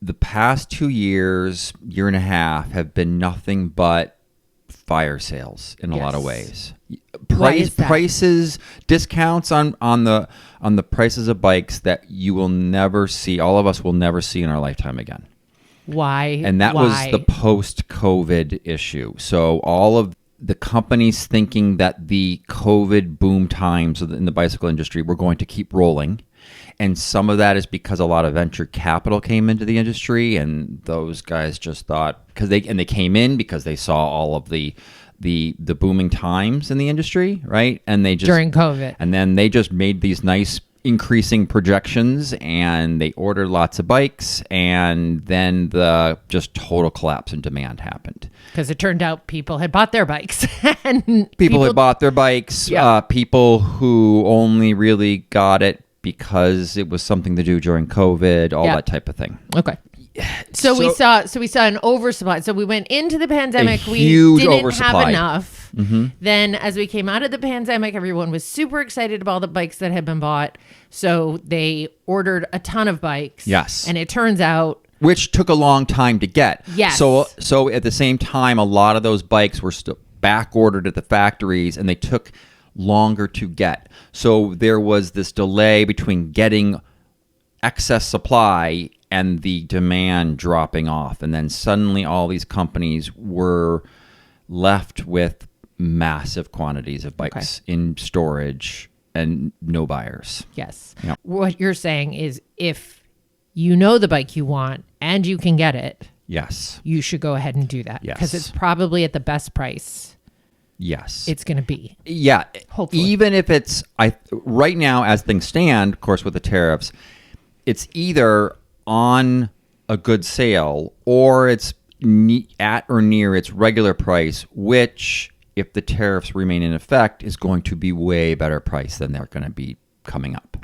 the past 2 years, year and a half, have been nothing but fire sales in a lot of ways. Prices, discounts on the prices of bikes that you will never see. All of us will never see in our lifetime again. Why? And that was the post-COVID issue. So all of the companies thinking that the COVID boom times in the bicycle industry were going to keep rolling. And some of that is because a lot of venture capital came into the industry, and those guys just thought they came in because they saw all of the booming times in the industry, right? And they just during COVID, and then they just made these nice increasing projections, and they ordered lots of bikes, and then the just total collapse in demand happened because it turned out people had bought their bikes. And people had bought their bikes. Yeah. People who only really got it because it was something to do during COVID, all that type of thing. Okay. So we saw an oversupply. So we went into the pandemic. Huge we didn't oversupply. have enough. Mm-hmm. Then as we came out of the pandemic, everyone was super excited about all the bikes that had been bought. So they ordered a ton of bikes. Yes. And it turns out, which took a long time to get. Yes. So at the same time, a lot of those bikes were still back ordered at the factories, and they took longer to get. So there was this delay between getting excess supply and the demand dropping off. And then suddenly all these companies were left with massive quantities of bikes in storage and no buyers. Yes. Yep. What you're saying is if you know the bike you want and you can get it, yes, you should go ahead and do that. Yes. Because it's probably at the best price. Yes. It's going to be. Yeah. Hopefully. Even if it's, right now as things stand, of course, with the tariffs, it's either on a good sale or it's at or near its regular price, which, if the tariffs remain in effect, is going to be way better price than they're going to be coming up.